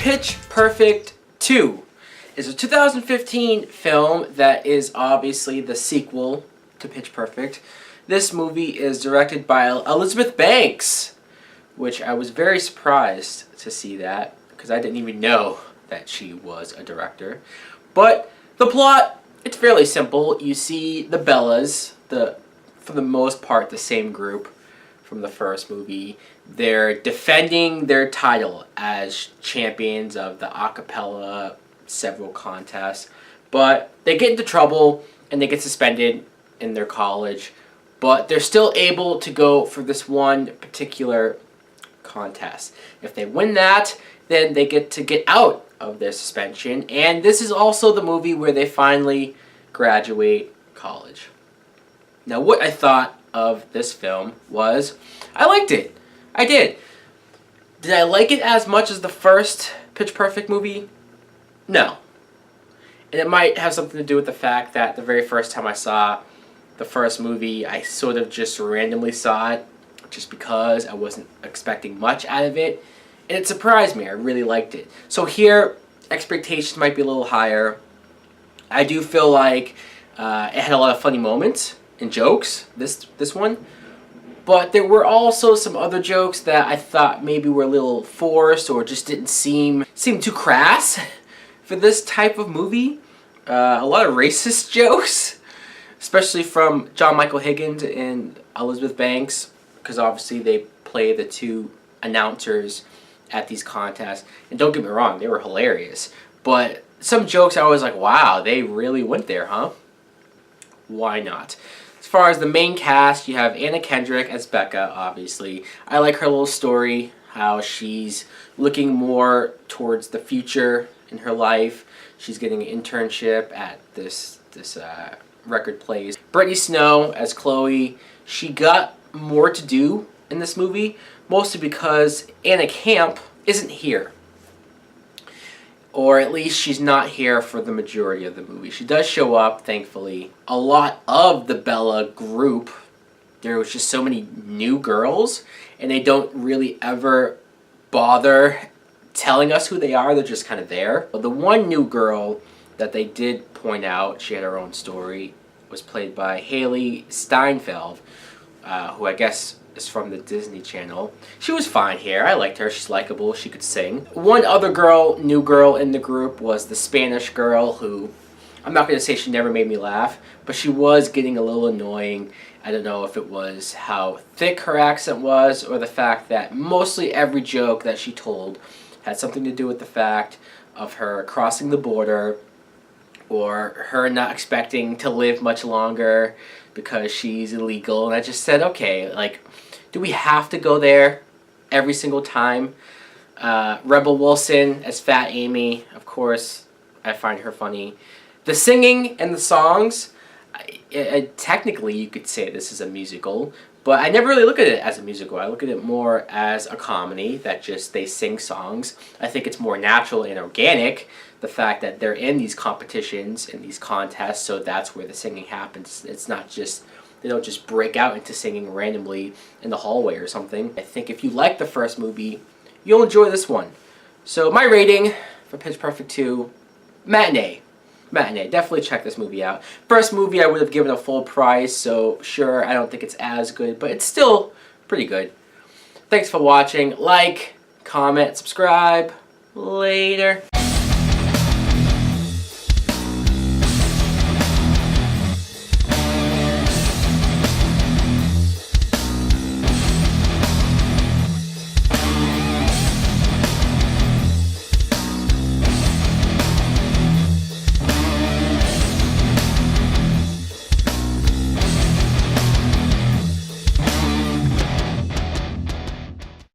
Pitch Perfect 2 is a 2015 film that is obviously the sequel to Pitch Perfect. This movie is directed by Elizabeth Banks, which I was very surprised to see that because I didn't even know that she was a director. But the plot, it's fairly simple. You see the Bellas, for the most part the same group from the first movie. They're defending their title as champions of the a cappella several contests, but they get into trouble and they get suspended in their college, but they're still able to go for this one particular contest. If they win that, then they get out of their suspension, and this is also the movie where they finally graduate college. Now, what I thought of this film was, I liked it. I did. Did I like it as much as the first Pitch Perfect movie? No. And it might have something to do with the fact that the very first time I saw the first movie, I sort of just randomly saw it just because I wasn't expecting much out of it. And it surprised me. I really liked it. So here, expectations might be a little higher. I do feel like it had a lot of funny moments and jokes, this one. But there were also some other jokes that I thought maybe were a little forced or just didn't seem too crass for this type of movie. A lot of racist jokes, especially from John Michael Higgins and Elizabeth Banks, because obviously they play the two announcers at these contests. And don't get me wrong, they were hilarious. But some jokes I was like, wow, they really went there, huh? Why not? As far as the main cast, you have Anna Kendrick as Becca, obviously. I like her little story, how she's looking more towards the future in her life. She's getting an internship at this record place. Brittany Snow as Chloe. She got more to do in this movie, mostly because Anna Camp isn't here. Or at least she's not here for the majority of the movie. She does show up, thankfully. A lot of the Bella group, there was just so many new girls, and they don't really ever bother telling us who they are. They're just kind of there. But the one new girl that they did point out, she had her own story, was played by Haley Steinfeld, who I guess is from the Disney Channel. She was fine here. I liked her. She's likable. She could sing. One other girl, new girl in the group, was the Spanish girl who, I'm not going to say she never made me laugh, but she was getting a little annoying. I don't know if it was how thick her accent was or the fact that mostly every joke that she told had something to do with the fact of her crossing the border or her not expecting to live much longer because she's illegal. And I just said, okay, like, do we have to go there every single time? Rebel Wilson as Fat Amy, of course, I find her funny. The singing and the songs, technically you could say this is a musical, but I never really look at it as a musical. I look at it more as a comedy that just they sing songs. I think it's more natural and organic, the fact that they're in these competitions and these contests, so that's where the singing happens. It's not just, they don't just break out into singing randomly in the hallway or something. I think if you like the first movie, you'll enjoy this one. So my rating for Pitch Perfect 2, matinee. Matinee. Definitely check this movie out. First movie I would have given a full price, so sure, I don't think it's as good, but it's still pretty good. Thanks for watching. Like, comment, subscribe. Later.